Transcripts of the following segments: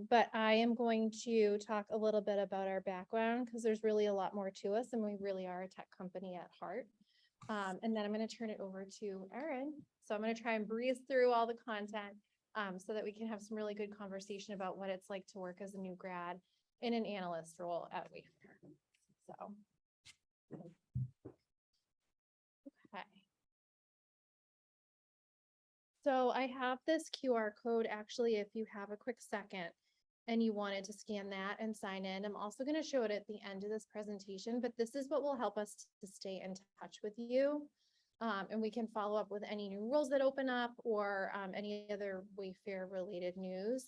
But I am going to talk a little bit about our background because there's really a lot more to us and we really are a tech company at heart. And then I'm going to turn it over to Erin. So I'm going to try and breeze through all the content so that we can have some really good conversation about what it's like to work as a new grad in an analyst role at Wayfair. So, okay. So I have this QR code actually, if you have a quick second and you wanted to scan that and sign in. I'm also going to show it at the end of this presentation, but this is what will help us to stay in touch with you. And we can follow up with any new roles that open up or any other Wayfair related news.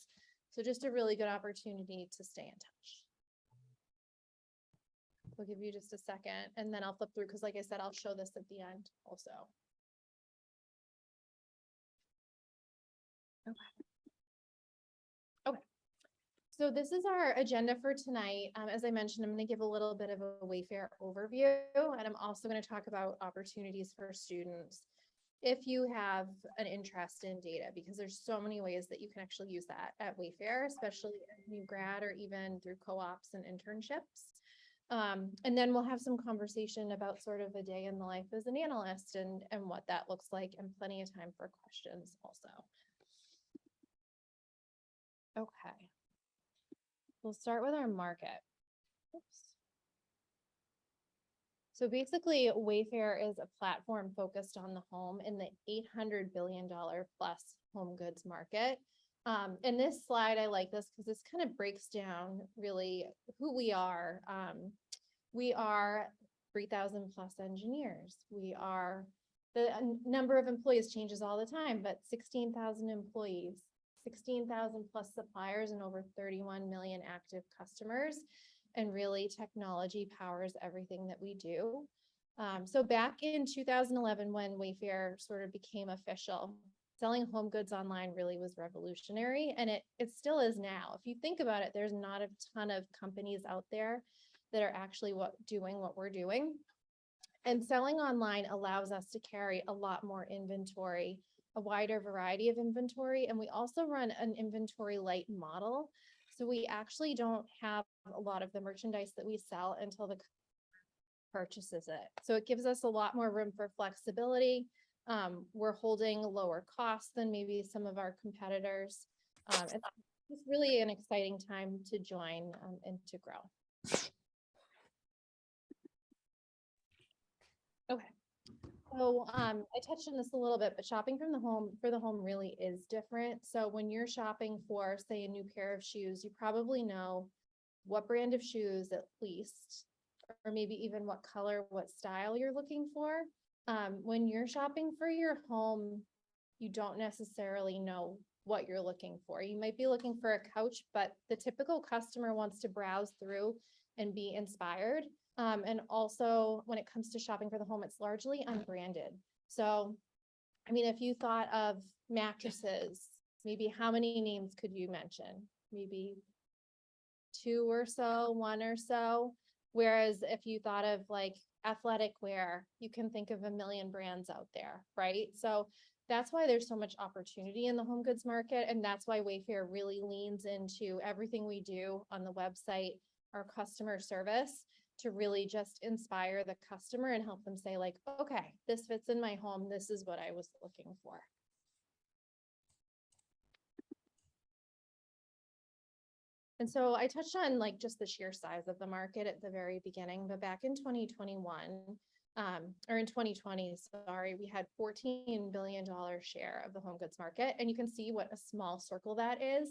So just a really good opportunity to stay in touch. I'll give you just a second and then I'll flip through because like I said, I'll show this at the end also. Okay. So this is our agenda for tonight. As I mentioned, I'm going to give a little bit of a Wayfair overview, and I'm also going to talk about opportunities for students if you have an interest in data, because there's so many ways that you can actually use that at Wayfair, especially as a new grad or even through co-ops and internships. And then we'll have some conversation about sort of a day in the life as an analyst and what that looks like, and plenty of time for questions also. Okay. We'll start with our market. Oops. So basically, Wayfair is a platform focused on the home in the $800 billion plus home goods market. And this slide, I like this because this kind of breaks down really who we are. We are 3,000 plus engineers. The number of employees changes all the time, but 16,000 employees. 16,000 plus suppliers and over 31 million active customers. And really technology powers everything that we do. So back in 2011, when Wayfair sort of became official, selling home goods online really was revolutionary, and it still is now. If you think about it, there's not a ton of companies out there that are actually doing what we're doing. And selling online allows us to carry a lot more inventory, a wider variety of inventory, and we also run an inventory light model. So we actually don't have a lot of the merchandise that we sell until the purchases it. So it gives us a lot more room for flexibility. We're holding lower costs than maybe some of our competitors. It's really an exciting time to join and to grow. Okay. So I touched on this a little bit, but shopping for the home really is different. So when you're shopping for, say, a new pair of shoes, you probably know what brand of shoes at least, or maybe even what color, what style you're looking for. When you're shopping for your home, you don't necessarily know what you're looking for. You might be looking for a couch, but the typical customer wants to browse through and be inspired. And also when it comes to shopping for the home, it's largely unbranded. So, I mean, if you thought of mattresses, maybe how many names could you mention? Maybe 2 or so, 1 or so. Whereas if you thought of like athletic wear, you can think of a million brands out there, right? So that's why there's so much opportunity in the home goods market. And that's why Wayfair really leans into everything we do on the website, our customer service, to really just inspire the customer and help them say like, okay, this fits in my home. This is what I was looking for. And so I touched on like just the sheer size of the market at the very beginning, but back in 2021, or in 2020, sorry, we had $14 billion share of the home goods market. And you can see what a small circle that is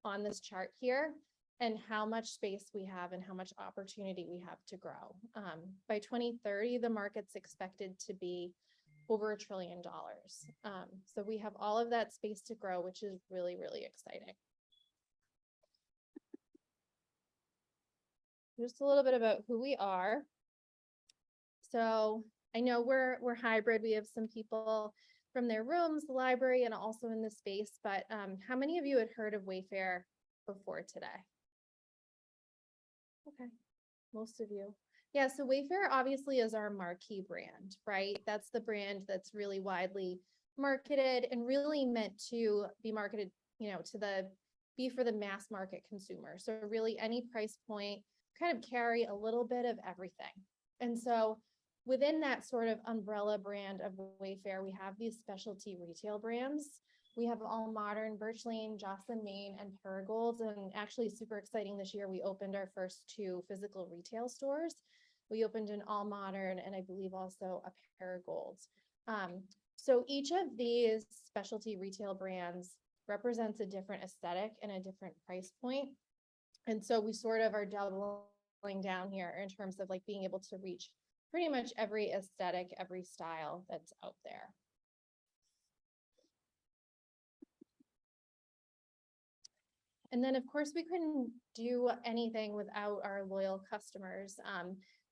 on this chart here, and how much space we have and how much opportunity we have to grow. By 2030, the market's expected to be over $1 trillion. So we have all of that space to grow, which is really, really exciting. Just a little bit about who we are. So I know we're hybrid. We have some people from their rooms, the library, and also in this space, but how many of you had heard of Wayfair before today? Okay, most of you. Yeah, so Wayfair obviously is our marquee brand, right? That's the brand that's really widely marketed and really meant to be marketed, you know, to the be for the mass market consumer. So really any price point, kind of carry a little bit of everything. And so within that sort of umbrella brand of Wayfair, we have these specialty retail brands. We have All Modern, Birch Lane, Jocelyn Main, and Paragold. And actually super exciting this year, we opened our first 2 physical retail stores. We opened an All Modern and I believe also a Paragold. So each of these specialty retail brands represents a different aesthetic and a different price point. And so we sort of are doubling down here in terms of like being able to reach pretty much every aesthetic, every style that's out there. And then of course we couldn't do anything without our loyal customers.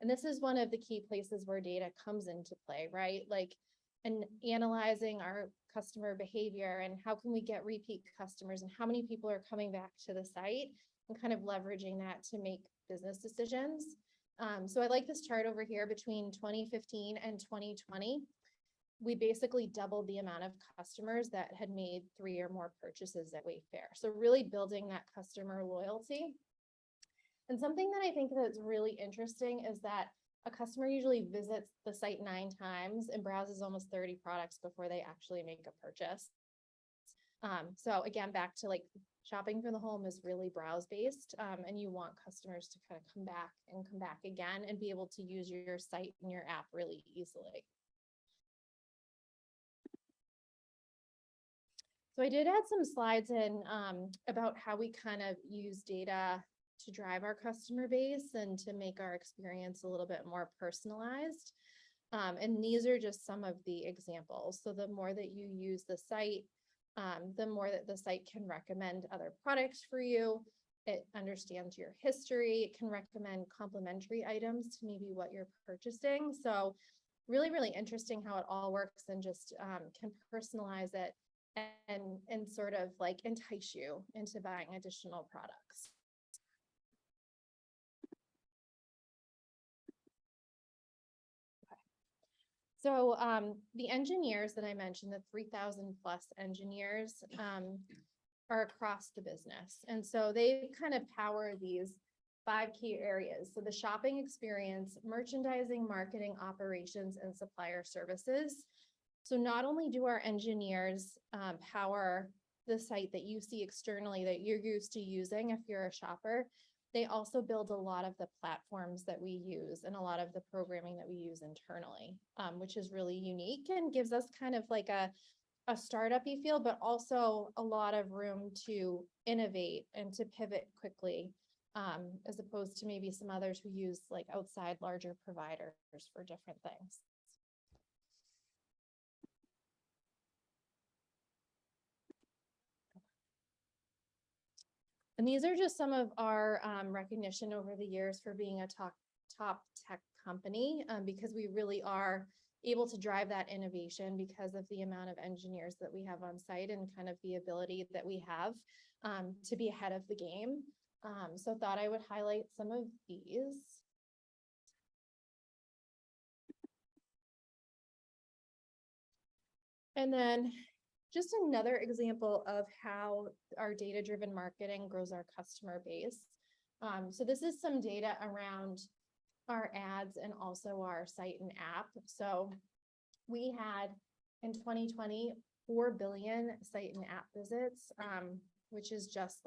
And this is one of the key places where data comes into play, right? Like, and analyzing our customer behavior and how can we get repeat customers and how many people are coming back to the site and kind of leveraging that to make business decisions. So I like this chart over here between 2015 and 2020. We basically doubled the amount of customers that had made 3 or more purchases at Wayfair. So really building that customer loyalty. And something that I think that's really interesting is that a customer usually visits the site 9 times and browses almost 30 products before they actually make a purchase. So again, back to like shopping for the home is really browse based, and you want customers to kind of come back again and be able to use your site and your app really easily. So I did add some slides in about how we kind of use data to drive our customer base and to make our experience a little bit more personalized. And these are just some of the examples. So the more that you use the site, the more that the site can recommend other products for you. It understands your history. It can recommend complementary items to maybe what you're purchasing. So really, really interesting how it all works and just can personalize it and sort of like entice you into buying additional products. So the engineers that I mentioned, the 3,000 plus engineers are across the business. And so they kind of power these 5 key areas. So the shopping experience, merchandising, marketing, operations, and supplier services. So not only do our engineers power the site that you see externally that you're used to using if you're a shopper, they also build a lot of the platforms that we use and a lot of the programming that we use internally, which is really unique and gives us kind of like a startup-y feel, but also a lot of room to innovate and to pivot quickly, as opposed to maybe some others who use like outside larger providers for different things. And these are just some of our recognition over the years for being a top tech company, because we really are able to drive that innovation because of the amount of engineers that we have on site and kind of the ability that we have to be ahead of the game. So thought I would highlight some of these. And then just another example of how our data-driven marketing grows our customer base. So this is some data around our ads and also our site and app. So we had in 2020, 4 billion site and app visits, which is just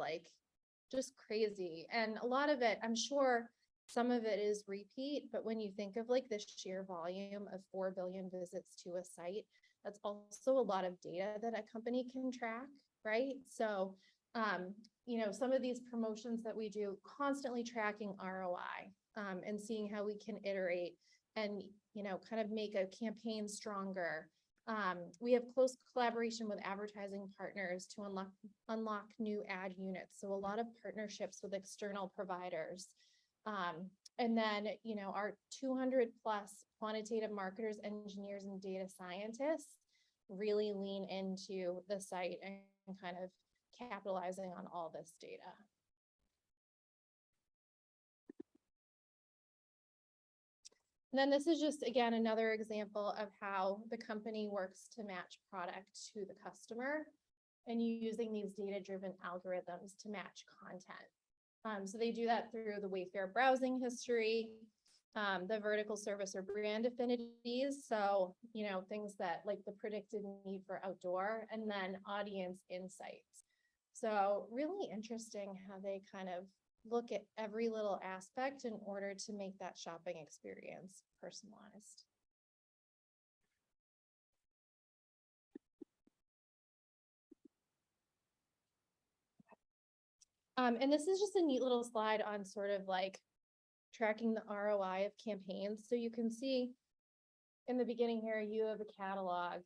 crazy. And a lot of it, I'm sure some of it is repeat, but when you think of like the sheer volume of 4 billion visits to a site, that's also a lot of data that a company can track, right? So, you know, some of these promotions that we do, constantly tracking ROI and seeing how we can iterate and, you know, kind of make a campaign stronger. We have close collaboration with advertising partners to unlock new ad units. So a lot of partnerships with external providers. And then, you know, our 200 plus quantitative marketers, engineers, and data scientists really lean into the site and kind of capitalizing on all this data. And then this is just, again, another example of how the company works to match product to the customer. and using these data-driven algorithms to match content. So they do that through the Wayfair browsing history, the vertical service or brand affinities. So, things that like the predicted need for outdoor, and then audience insights. So really interesting how they kind of look at every little aspect in order to make that shopping experience personalized. And this is just a neat little slide on sort of like tracking the ROI of campaigns. So you can see in the beginning here, you have a catalog,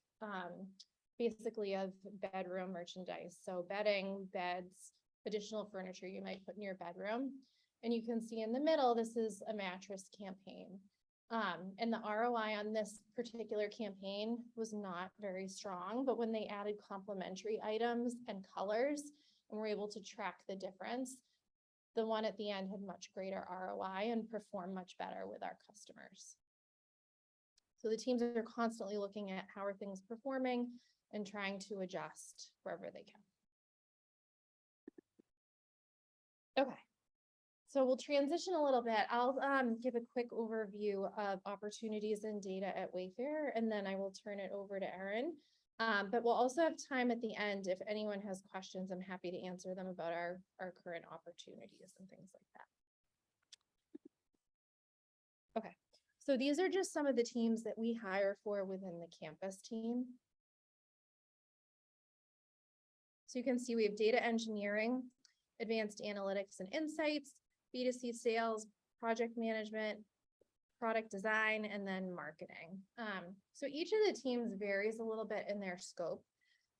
basically of bedroom merchandise. So bedding, beds, additional furniture you might put in your bedroom. And you can see in the middle, this is a mattress campaign. And the ROI on this particular campaign was not very strong, but when they added complementary items and colors and were able to track the difference, the one at the end had much greater ROI and performed much better with our customers. So the teams are constantly looking at how are things performing and trying to adjust wherever they can. Okay, so we'll transition a little bit. I'll give a quick overview of opportunities and data at Wayfair, and then I will turn it over to Erin. But we'll also have time at the end. If anyone has questions, I'm happy to answer them about our current opportunities and things like that. Okay, so these are just some of the teams that we hire for within the campus team. So you can see we have data engineering, advanced analytics and insights, B2C sales, project management, product design, and then marketing. So each of the teams varies a little bit in their scope.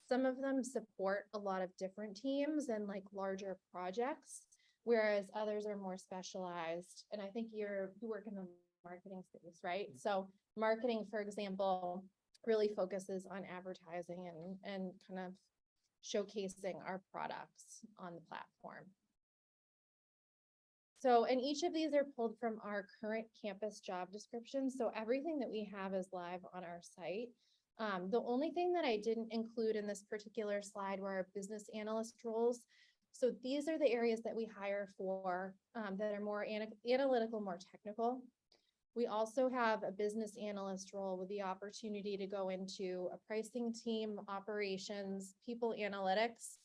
Some of them support a lot of different teams and like larger projects, whereas others are more specialized. And I think you work in the marketing space, right? So marketing, for example, really focuses on advertising and kind of showcasing our products on the platform. So, and each of these are pulled from our current campus job description. So everything that we have is live on our site. The only thing that I didn't include in this particular slide were our business analyst roles. So these are the areas that we hire for that are more analytical, more technical. We also have a business analyst role with the opportunity to go into a pricing team, operations, people analytics,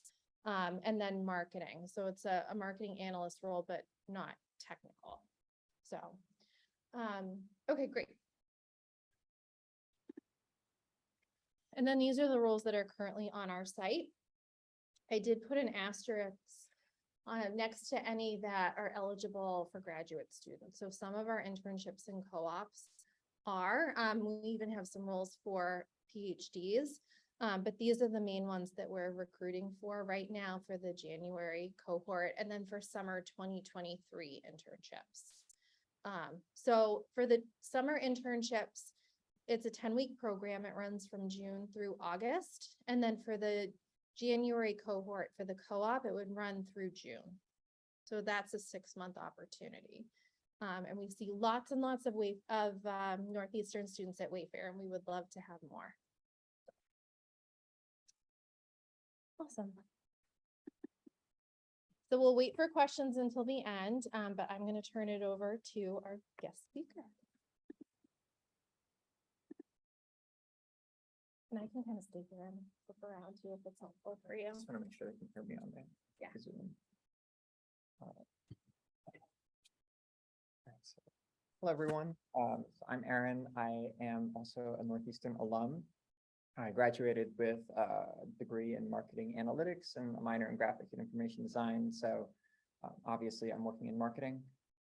and then marketing. So it's a marketing analyst role, but not technical. So, okay, great. And then these are the roles that are currently on our site. I did put an asterisk next to any that are eligible for graduate students. So some of our internships and co-ops are, we even have some roles for PhDs. But these are the main ones that we're recruiting for right now for the January cohort, and then for summer 2023 internships. So for the summer internships, it's a 10-week program. It runs from June through August. And then for the January cohort for the co-op, it would run through June. So that's a 6-month opportunity. And we see lots and lots of Northeastern students at Wayfair, and we would love to have more. Awesome. So we'll wait for questions until the end, but I'm going to turn it over to our guest speaker. And I can kind of stay here and flip around too if it's helpful for you. Just want to make sure they can hear me on there. Yeah. Hello, everyone. So I'm Erin. I am also a Northeastern alum. I graduated with a degree in marketing analytics and a minor in graphic and information design. So obviously I'm working in marketing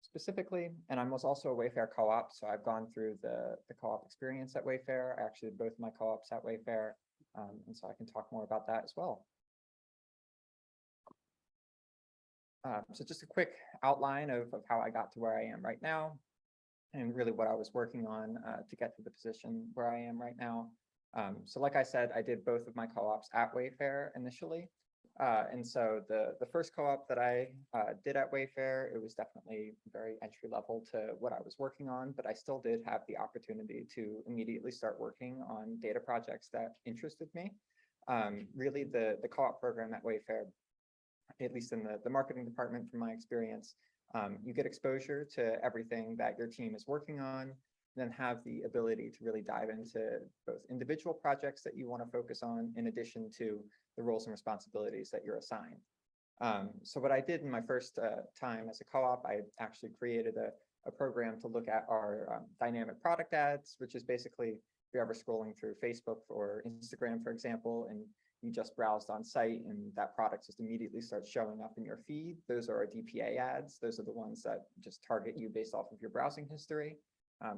specifically, and I was also a Wayfair co-op. So I've gone through the co-op experience at Wayfair. I actually did both my co-ops at Wayfair. And so I can talk more about that as well. So just a quick outline of how I got to where I am right now, and really what I was working on to get to the position where I am right now. So like I said, I did both of my co-ops at Wayfair initially. And so the first co-op that I did at Wayfair, it was definitely very entry level to what I was working on, but I still did have the opportunity to immediately start working on data projects that interested me. really the co-op program at Wayfair, at least in the marketing department from my experience, you get exposure to everything that your team is working on, then have the ability to really dive into both individual projects that you want to focus on, in addition to the roles and responsibilities that you're assigned. So what I did in my first time as a co-op, I actually created a program to look at our dynamic product ads, which is basically if you're ever scrolling through Facebook or Instagram, for example, and you just browsed on site and that product just immediately starts showing up in your feed. Those are our DPA ads. Those are the ones that just target you based off of your browsing history.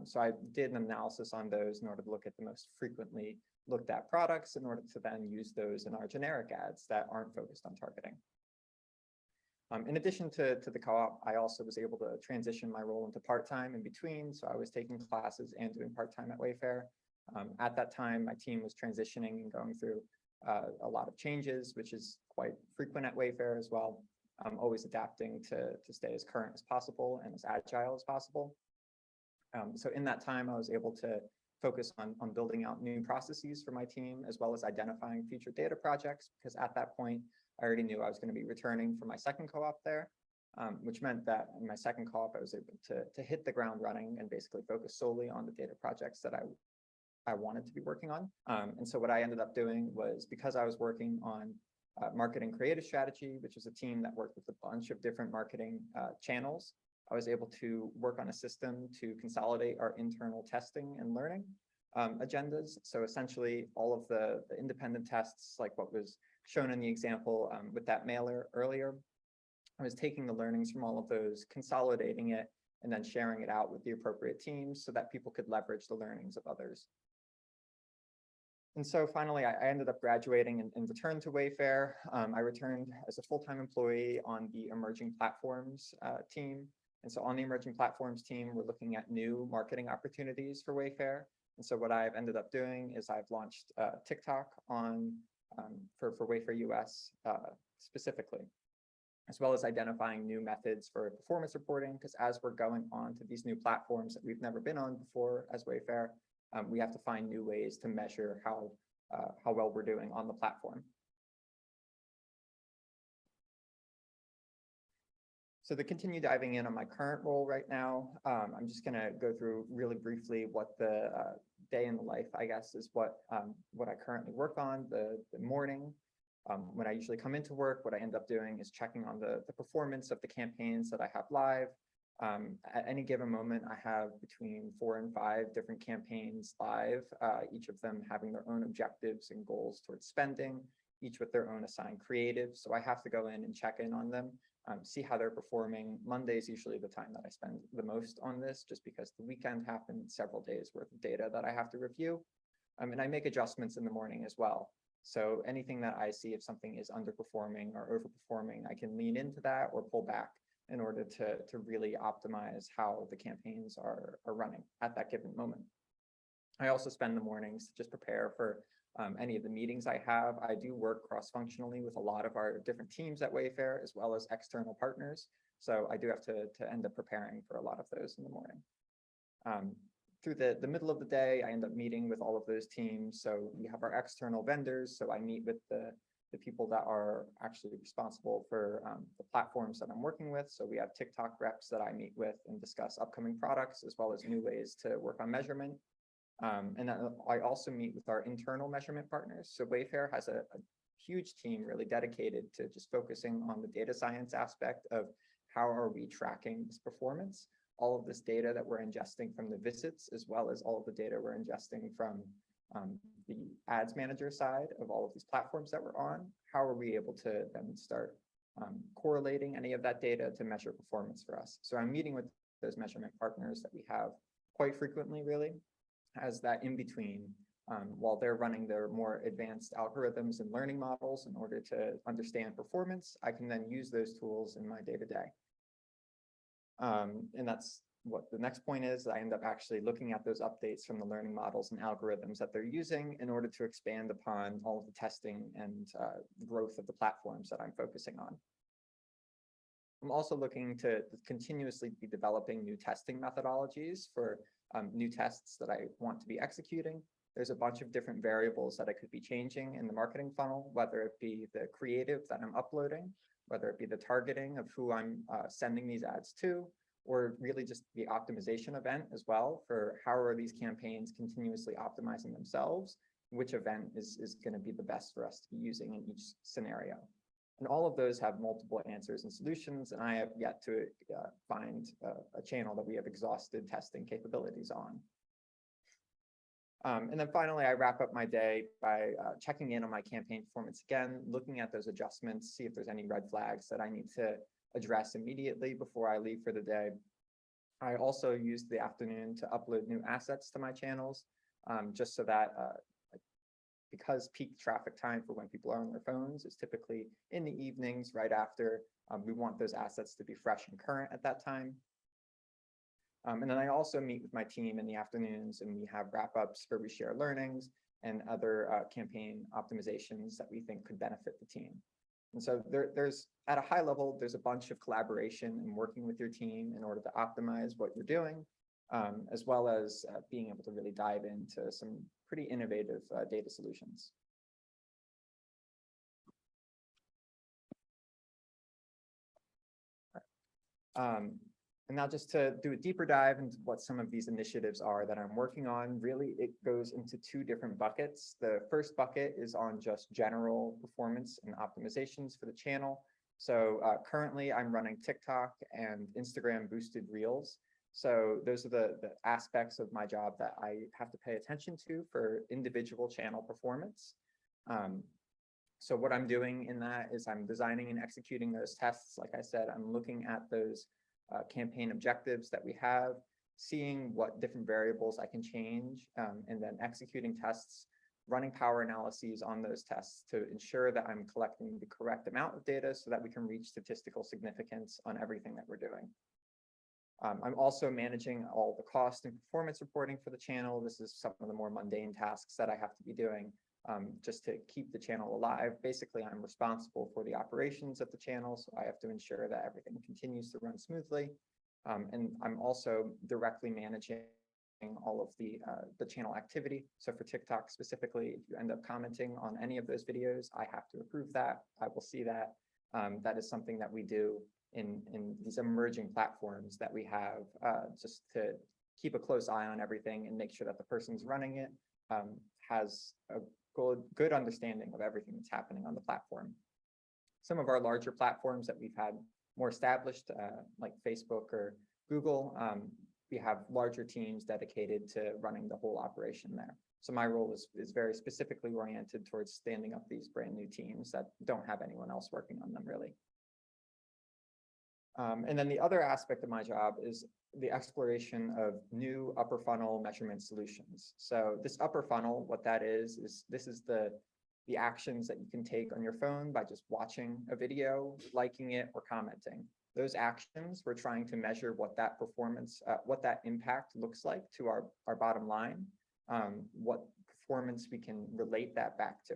So I did an analysis on those in order to look at the most frequently looked at products in order to then use those in our generic ads that aren't focused on targeting. In addition to the co-op, I also was able to transition my role into part-time in between. So I was taking classes and doing part-time at Wayfair. At that time, my team was transitioning and going through a lot of changes, which is quite frequent at Wayfair as well. I'm always adapting to stay as current as possible and as agile as possible. So in that time, I was able to focus on building out new processes for my team, as well as identifying future data projects, because at that point, I already knew I was going to be returning for my second co-op there, which meant that in my second co-op, I was able to hit the ground running and basically focus solely on the data projects that I wanted to be working on. And so what I ended up doing was, because I was working on marketing creative strategy, which is a team that worked with a bunch of different marketing channels, I was able to work on a system to consolidate our internal testing and learning agendas. So essentially all of the independent tests, like what was shown in the example with that mailer earlier, I was taking the learnings from all of those, consolidating it, and then sharing it out with the appropriate teams so that people could leverage the learnings of others. And so finally, I ended up graduating and returned to Wayfair. I returned as a full-time employee on the emerging platforms team. And so on the emerging platforms team, we're looking at new marketing opportunities for Wayfair. And so what I've ended up doing is I've launched TikTok on for Wayfair US specifically, as well as identifying new methods for performance reporting, because as we're going on to these new platforms that we've never been on before as Wayfair, we have to find new ways to measure how well we're doing on the platform. So to continue diving in on my current role right now, I'm just going to go through really briefly what the day in the life, I guess, is what I currently work on. The morning, when I usually come into work, what I end up doing is checking on the performance of the campaigns that I have live. At any given moment, I have between 4 and 5 different campaigns live, each of them having their own objectives and goals towards spending, each with their own assigned creative. So I have to go in and check in on them, see how they're performing. Monday is usually the time that I spend the most on this, just because the weekend happened, several days worth of data that I have to review. And I make adjustments in the morning as well. So anything that I see, if something is underperforming or overperforming, I can lean into that or pull back in order to really optimize how the campaigns are running at that given moment. I also spend the mornings to just prepare for any of the meetings I have. I do work cross-functionally with a lot of our different teams at Wayfair, as well as external partners. So I do have to end up preparing for a lot of those in the morning. Through the middle of the day, I end up meeting with all of those teams. So we have our external vendors. So I meet with the people that are actually responsible for the platforms that I'm working with. So we have TikTok reps that I meet with and discuss upcoming products, as well as new ways to work on measurement. And I also meet with our internal measurement partners. So Wayfair has a huge team really dedicated to just focusing on the data science aspect of how are we tracking this performance, all of this data that we're ingesting from the visits, as well as all of the data we're ingesting from the ads manager side of all of these platforms that we're on. How are we able to then start correlating any of that data to measure performance for us? So I'm meeting with those measurement partners that we have quite frequently, really, as that in between, while they're running their more advanced algorithms and learning models in order to understand performance, I can then use those tools in my day-to-day. And that's what the next point is. I end up actually looking at those updates from the learning models and algorithms that they're using in order to expand upon all of the testing and growth of the platforms that I'm focusing on. I'm also looking to continuously be developing new testing methodologies for new tests that I want to be executing. there's a bunch of different variables that I could be changing in the marketing funnel, whether it be the creative that I'm uploading, whether it be the targeting of who I'm sending these ads to, or really just the optimization event as well for how are these campaigns continuously optimizing themselves, which event is going to be the best for us to be using in each scenario. And all of those have multiple answers and solutions, and I have yet to find a channel that we have exhausted testing capabilities on. And then finally, I wrap up my day by checking in on my campaign performance again, looking at those adjustments, see if there's any red flags that I need to address immediately before I leave for the day. I also use the afternoon to upload new assets to my channels, just so that because peak traffic time for when people are on their phones is typically in the evenings right after, we want those assets to be fresh and current at that time. And then I also meet with my team in the afternoons, and we have wrap-ups where we share learnings and other campaign optimizations that we think could benefit the team. And so there's, at a high level, there's a bunch of collaboration and working with your team in order to optimize what you're doing, as well as being able to really dive into some pretty innovative data solutions. And now just to do a deeper dive into what some of these initiatives are that I'm working on, really it goes into two different buckets. The first bucket is on just general performance and optimizations for the channel. So currently I'm running TikTok and Instagram boosted reels. So those are the aspects of my job that I have to pay attention to for individual channel performance. So what I'm doing in that is I'm designing and executing those tests. Like I said, I'm looking at those campaign objectives that we have, seeing what different variables I can change, and then executing tests, running power analyses on those tests to ensure that I'm collecting the correct amount of data so that we can reach statistical significance on everything that we're doing. I'm also managing all the cost and performance reporting for the channel. This is some of the more mundane tasks that I have to be doing just to keep the channel alive. Basically, I'm responsible for the operations of the channel, so I have to ensure that everything continues to run smoothly. And I'm also directly managing all of the channel activity. So for TikTok specifically, if you end up commenting on any of those videos, I have to approve that. I will see that. That is something that we do in these emerging platforms that we have, just to keep a close eye on everything and make sure that the person's running it has a good understanding of everything that's happening on the platform. Some of our larger platforms that we've had more established, like Facebook or Google, we have larger teams dedicated to running the whole operation there. So my role is very specifically oriented towards standing up these brand new teams that don't have anyone else working on them really. And then the other aspect of my job is the exploration of new upper funnel measurement solutions. So this upper funnel, what that is this is the actions that you can take on your phone by just watching a video, liking it, or commenting. Those actions, we're trying to measure what that performance, what that impact looks like to our bottom line, what performance we can relate that back to.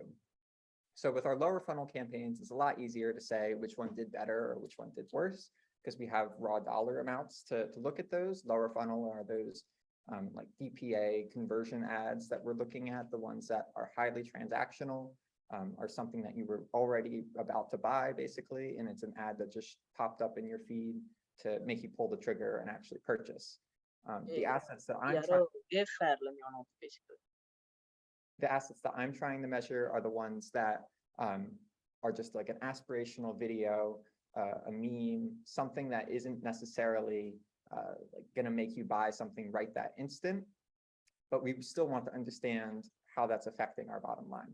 So with our lower funnel campaigns, it's a lot easier to say which one did better or which one did worse, because we have raw dollar amounts to look at those. Lower funnel are those like DPA conversion ads that we're looking at, the ones that are highly transactional, are something that you were already about to buy basically, and it's an ad that just popped up in your feed to make you pull the trigger and actually purchase. The assets that I'm trying, Wayfair basically. the assets that I'm trying to measure are the ones that are just like an aspirational video, a meme, something that isn't necessarily like going to make you buy something right that instant, but we still want to understand how that's affecting our bottom line.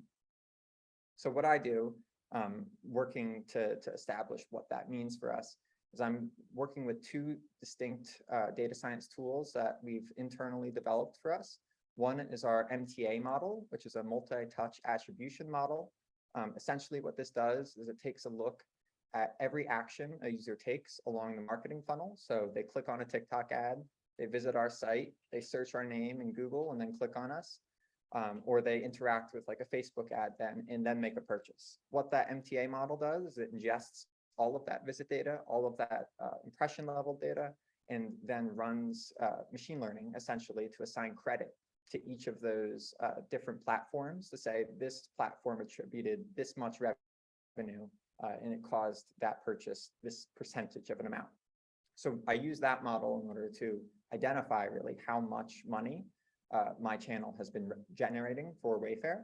So what I do, working to establish what that means for us, is I'm working with two distinct data science tools that we've internally developed for us. One is our MTA model, which is a multi-touch attribution model. Essentially what this does is it takes a look at every action a user takes along the marketing funnel. So they click on a TikTok ad, they visit our site, they search our name in Google and then click on us, or they interact with like a Facebook ad and then make a purchase. What that MTA model does is it ingests all of that visit data, all of that impression level data, and then runs machine learning essentially to assign credit to each of those different platforms to say this platform attributed this much revenue and it caused that purchase this percentage of an amount. So I use that model in order to identify really how much money my channel has been generating for Wayfair.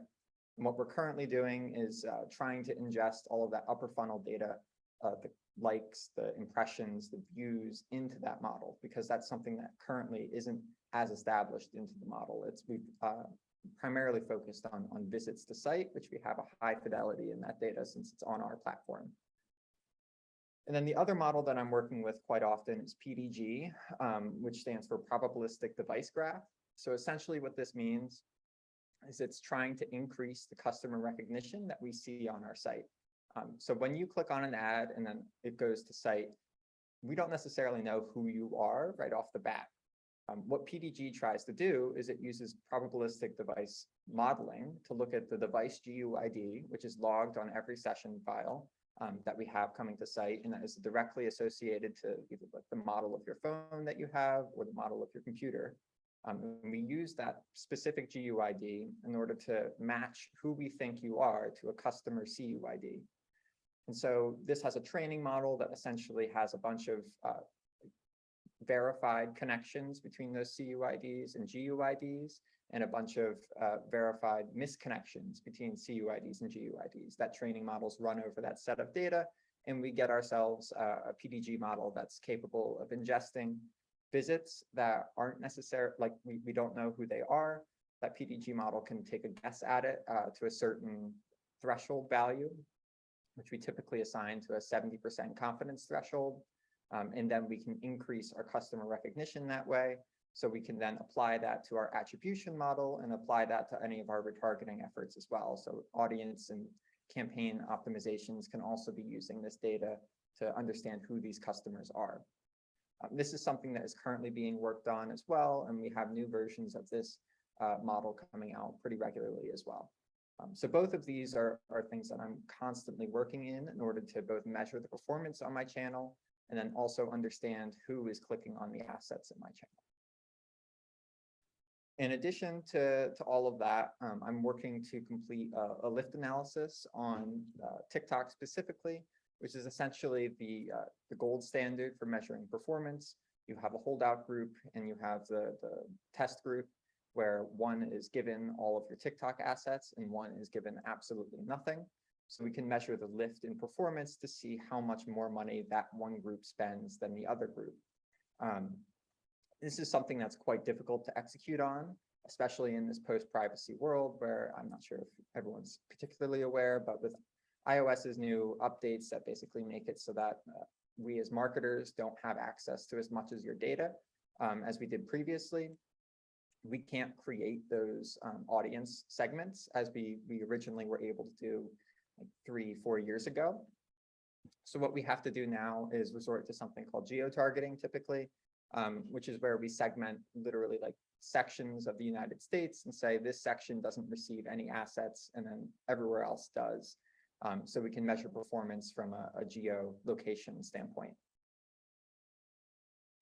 And what we're currently doing is trying to ingest all of that upper funnel data, the likes, the impressions, the views into that model, because that's something that currently isn't as established into the model. We've primarily focused on visits to site, which we have a high fidelity in that data since it's on our platform. And then the other model that I'm working with quite often is PDG, which stands for probabilistic device graph. So essentially what this means is it's trying to increase the customer recognition that we see on our site. So when you click on an ad and then it goes to site, we don't necessarily know who you are right off the bat. What PDG tries to do is it uses probabilistic device modeling to look at the device GUID, which is logged on every session file that we have coming to site, and that is directly associated to either like the model of your phone that you have or the model of your computer. And we use that specific GUID in order to match who we think you are to a customer CUID. And so this has a training model that essentially has a bunch of verified connections between those CUIDs and GUIDs, and a bunch of verified misconnections between CUIDs and GUIDs. That training models run over that set of data, and we get ourselves a PDG model that's capable of ingesting visits that aren't necessary, like we don't know who they are. That PDG model can take a guess at it to a certain threshold value, which we typically assign to a 70% confidence threshold. And then we can increase our customer recognition that way. So we can then apply that to our attribution model and apply that to any of our retargeting efforts as well. So audience and campaign optimizations can also be using this data to understand who these customers are. This is something that is currently being worked on as well, and we have new versions of this model coming out pretty regularly as well. So both of these are things that I'm constantly working in order to both measure the performance on my channel and then also understand who is clicking on the assets in my channel. In addition to all of that, I'm working to complete a lift analysis on TikTok specifically, which is essentially the gold standard for measuring performance. You have a holdout group and you have the test group, where one is given all of your TikTok assets and one is given absolutely nothing. So we can measure the lift in performance to see how much more money that one group spends than the other group. This is something that's quite difficult to execute on, especially in this post-privacy world where I'm not sure if everyone's particularly aware, but with iOS's new updates that basically make it so that we as marketers don't have access to as much as your data as we did previously. We can't create those audience segments as we originally were able to do like 3-4 years ago. So what we have to do now is resort to something called geo-targeting typically, which is where we segment literally like sections of the United States and say this section doesn't receive any assets and then everywhere else does. So we can measure performance from a geo-location standpoint.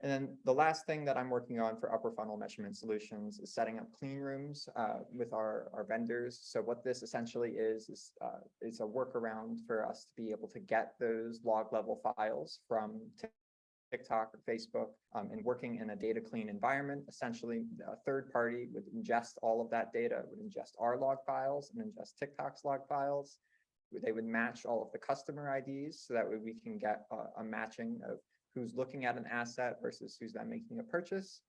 And then the last thing that I'm working on for upper funnel measurement solutions is setting up clean rooms with our vendors. So what this essentially is a workaround for us to be able to get those log level files from TikTok or Facebook and working in a data clean environment. Essentially, a third party would ingest all of that data, would ingest our log files and ingest TikTok's log files. They would match all of the customer IDs so that way we can get a matching of who's looking at an asset versus who's then making a purchase.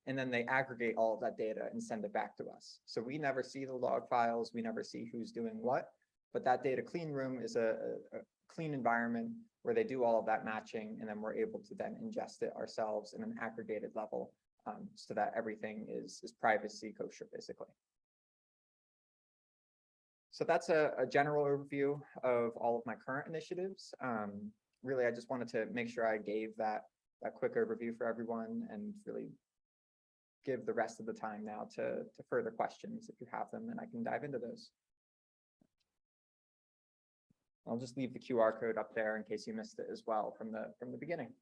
And then they aggregate all of that data and send it back to us. So we never see the log files, we never see who's doing what, but that data clean room is a clean environment where they do all of that matching, and then we're able to then ingest it ourselves in an aggregated level so that everything is privacy kosher, basically. So that's a general overview of all of my current initiatives. Really, I just wanted to make sure I gave that quick overview for everyone and really give the rest of the time now to further questions if you have them, and I can dive into those. I'll just leave the QR code up there in case you missed it as well from the beginning.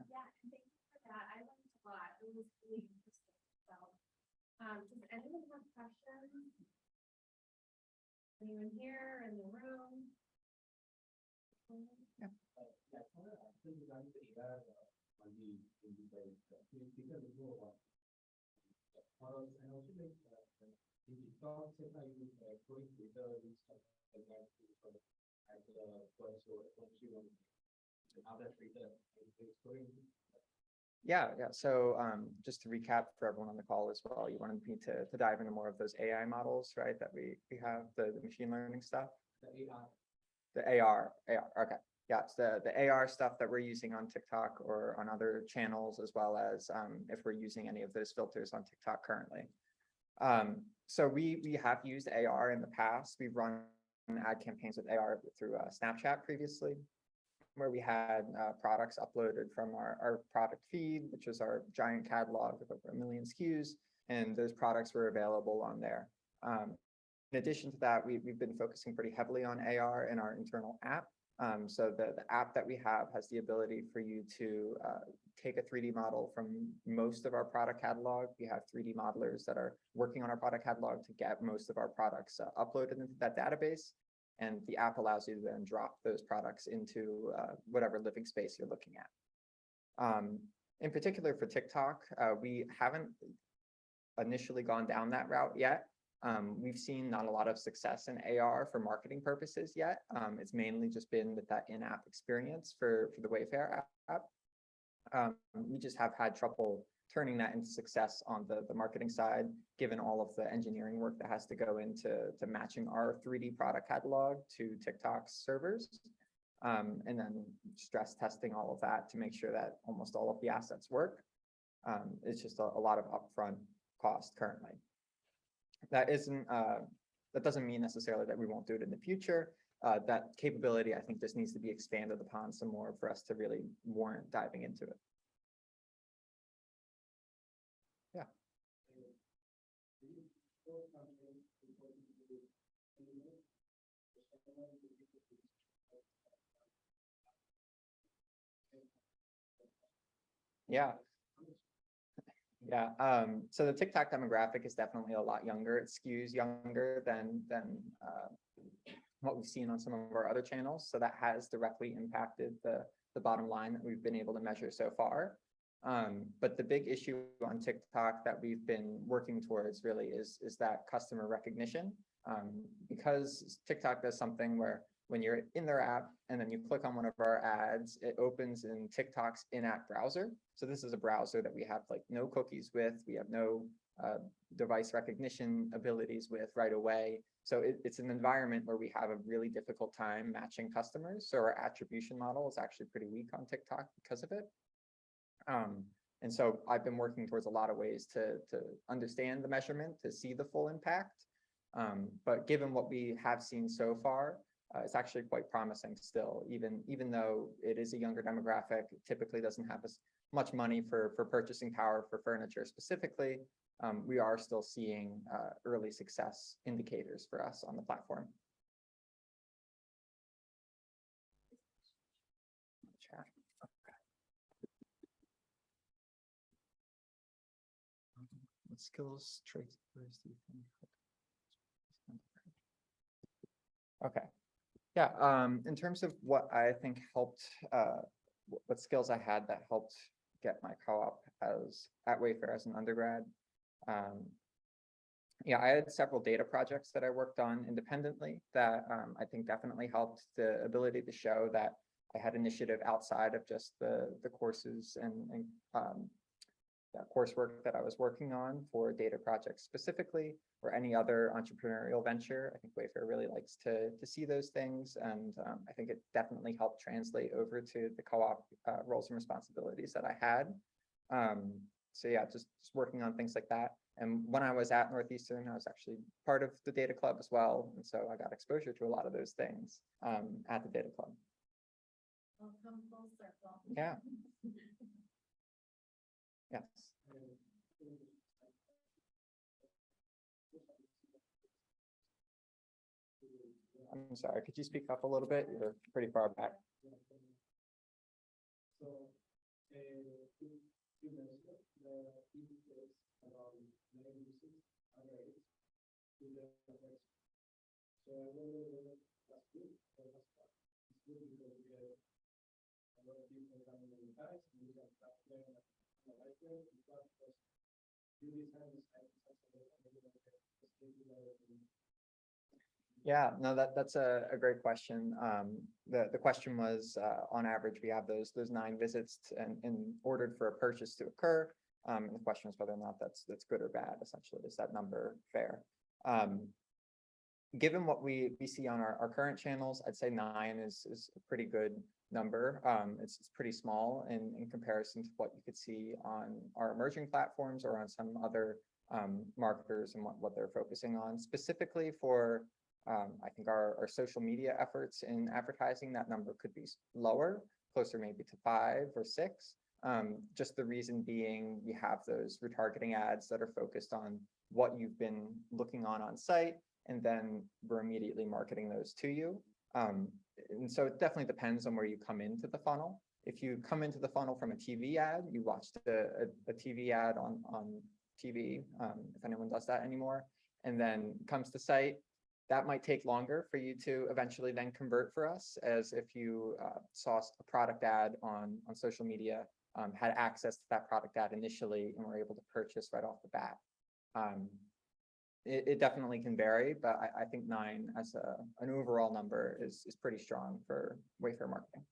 Yeah, and thank you for that. I learned a lot. It was really interesting. So Does anyone have questions? Anyone here in the room? Yeah. So just to recap for everyone on the call as well, you wanted me to dive into more of those AI models, right? That we have the machine learning stuff. The AR, okay. Yeah, it's the AR stuff that we're using on TikTok or on other channels, as well as if we're using any of those filters on TikTok currently. So we have used AR in the past. We've run ad campaigns with AR through Snapchat previously, where we had products uploaded from our product feed, which was our giant catalog of over 1 million SKUs, and those products were available on there. In addition to that, we've been focusing pretty heavily on AR in our internal app. So the app that we have has the ability for you to take a 3D model from most of our product catalog. We have 3D modelers that are working on our product catalog to get most of our products uploaded into that database. And the app allows you to then drop those products into whatever living space you're looking at. In particular for TikTok, we haven't initially gone down that route yet. We've seen not a lot of success in AR for marketing purposes yet. It's mainly just been with that in-app experience for the Wayfair app. We just have had trouble turning that into success on the marketing side, given all of the engineering work that has to go into matching our 3D product catalog to TikTok's servers. And then stress testing all of that to make sure that almost all of the assets work. It's just a lot of upfront cost currently. That doesn't mean necessarily that we won't do it in the future. That capability, I think, just needs to be expanded upon some more for us to really warrant diving into it. Yeah. Yeah. Yeah, so the TikTok demographic is definitely a lot younger. It skews younger than what we've seen on some of our other channels. So that has directly impacted the bottom line that we've been able to measure so far. But the big issue on TikTok that we've been working towards really is that customer recognition. Because TikTok does something where when you're in their app and then you click on one of our ads, it opens in TikTok's in-app browser. So this is a browser that we have like no cookies with, we have no device recognition abilities with right away. So it's an environment where we have a really difficult time matching customers. So our attribution model is actually pretty weak on TikTok because of it. And so I've been working towards a lot of ways to understand the measurement, to see the full impact. But given what we have seen so far, it's actually quite promising still, even though it is a younger demographic, it typically doesn't have as much money for purchasing power for furniture specifically. We are still seeing early success indicators for us on the platform. Chat. Okay. What skills, traits, do you think? Okay. Yeah, in terms of what I think helped, what skills I had that helped get my co-op at Wayfair as an undergrad. Yeah, I had several data projects that I worked on independently that I think definitely helped the ability to show that I had initiative outside of just the courses and coursework that I was working on for data projects specifically, or any other entrepreneurial venture. I think Wayfair really likes to see those things, and I think it definitely helped translate over to the co-op roles and responsibilities that I had. So yeah, just working on things like that. And when I was at Northeastern, I was actually part of the data club as well, and so I got exposure to a lot of those things at the data club. Welcome full circle. Yeah. Yes. I'm sorry, could you speak up a little bit? You're pretty far back. Yeah, no, that's a great question. The question was, on average, we have those 9 visits and ordered for a purchase to occur. And the question was whether or not that's good or bad, essentially. Is that number fair? Given what we see on our current channels, I'd say 9 is a pretty good number. It's pretty small in comparison to what you could see on our emerging platforms or on some other marketers and what they're focusing on. Specifically for I think our social media efforts in advertising, that number could be lower, closer maybe to 5 or 6. Just the reason being, we have those retargeting ads that are focused on what you've been looking on site, and then we're immediately marketing those to you. And so it definitely depends on where you come into the funnel. If you come into the funnel from a TV ad, you watched a TV ad on TV, if anyone does that anymore, and then comes to site, that might take longer for you to eventually then convert for us, as if you saw a product ad on social media, had access to that product ad initially and were able to purchase right off the bat. It definitely can vary, but I think 9 as an overall number is pretty strong for Wayfair marketing.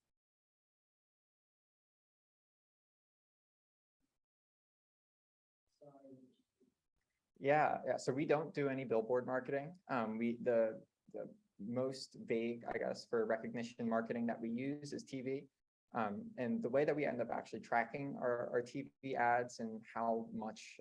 Yeah. So we don't do any billboard marketing. The most vague, I guess, for recognition marketing that we use is TV. And the way that we end up actually tracking our TV ads and how much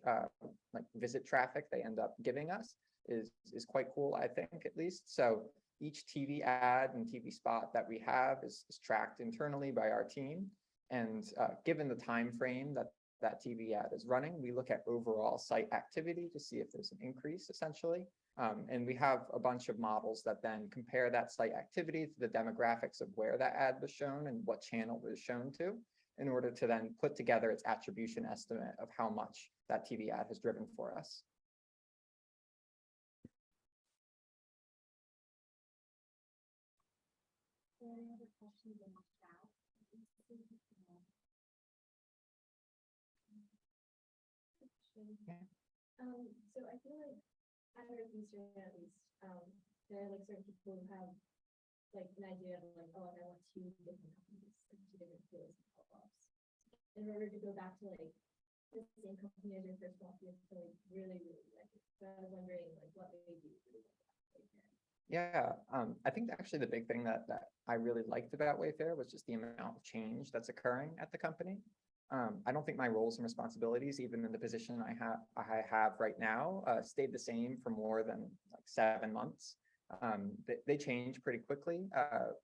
like visit traffic they end up giving us is quite cool, I think, at least. So each TV ad and TV spot that we have is tracked internally by our team. And given the time frame that TV ad is running, we look at overall site activity to see if there's an increase, essentially. And we have a bunch of models that then compare that site activity to the demographics of where that ad was shown and what channel it was shown to, in order to then put together its attribution estimate of how much that TV ad has driven for us. Any other questions in the chat? Yeah. So I feel like at Northeastern at least, there are like certain people who have like an idea of like, oh, I want 2 different companies, like 2 different fields and co-ops. In order to go back to like the same company as your first one, you have to like really like it. So I was wondering like what made you really like that. Yeah, I think actually the big thing that I really liked about Wayfair was just the amount of change that's occurring at the company. I don't think my roles and responsibilities, even in the position I have right now, stayed the same for more than like 7 months. They change pretty quickly,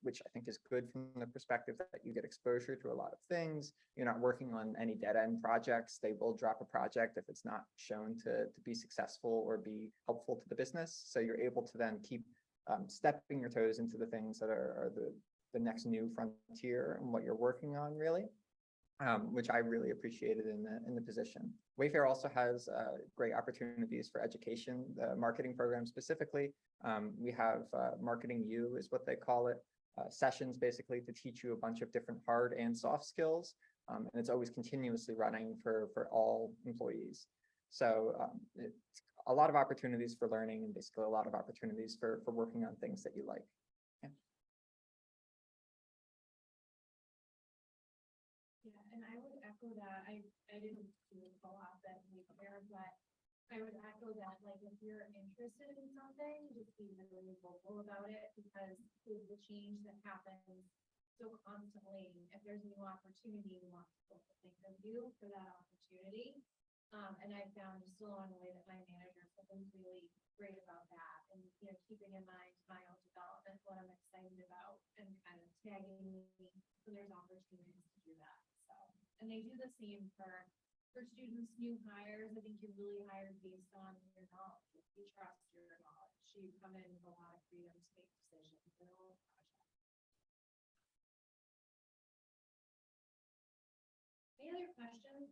which I think is good from the perspective that you get exposure to a lot of things. You're not working on any dead-end projects. They will drop a project if it's not shown to be successful or be helpful to the business. So you're able to then keep stepping your toes into the things that are the next new frontier and what you're working on, really. Which I really appreciated in the position. Wayfair also has great opportunities for education, the marketing program specifically. We have Marketing U is what they call it, sessions basically to teach you a bunch of different hard and soft skills. And it's always continuously running for all employees. So it's a lot of opportunities for learning and basically a lot of opportunities for working on things that you like. And I would echo that. I didn't do a co-op at Wayfair, but I would echo that, like, if you're interested in something, just be really vocal about it, because with the change that happens so constantly, if there's a new opportunity, you want people to think of you for that opportunity. And I found just along the way that my manager has been really great about that, and keeping in mind my own development, what I'm excited about, and kind of tagging me when there's opportunities to do that. And they do the same for students, new hires. I think you're really hired based on your knowledge. If you trust your knowledge, you come in with a lot of freedom to make decisions in a little project. Any other questions?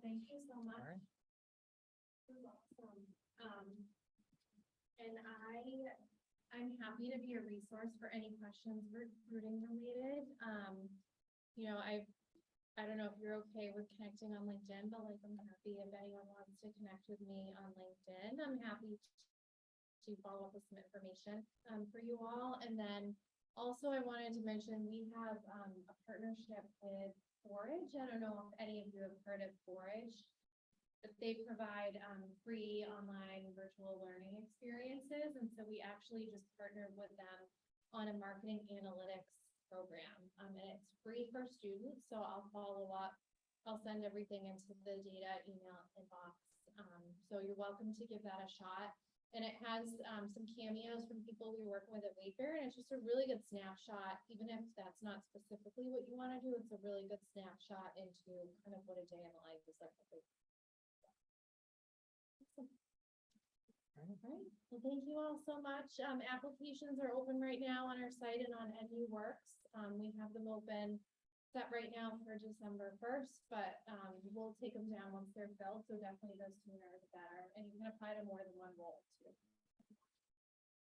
thank you so much. right. This was awesome. And I'm happy to be a resource for any questions recruiting related. I don't know if you're okay with connecting on LinkedIn, but like, I'm happy if anyone wants to connect with me on LinkedIn, I'm happy to follow up with some information, for you all. And then also I wanted to mention, we have, a partnership with Forage. I don't know if any of you have heard of Forage, but they provide, free online virtual learning experiences. And so we actually just partnered with them on a marketing analytics program. And it's free for students, so I'll follow up. I'll send everything into the data email inbox. So you're welcome to give that a shot. And it has, some cameos from people we work with at Wayfair, and it's just a really good snapshot, even if that's not specifically what you want to do, it's a really good snapshot into kind of what a day in the life is like. Awesome. Alright. All right, well, thank you all so much. Applications are open right now on our site and on NU Works. We have them open set right now for December 1st, but, we'll take them down once they're filled, so definitely the sooner the better. And you can apply to more than one role too.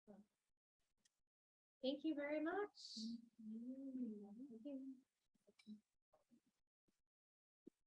So, thank you very much. Thank you.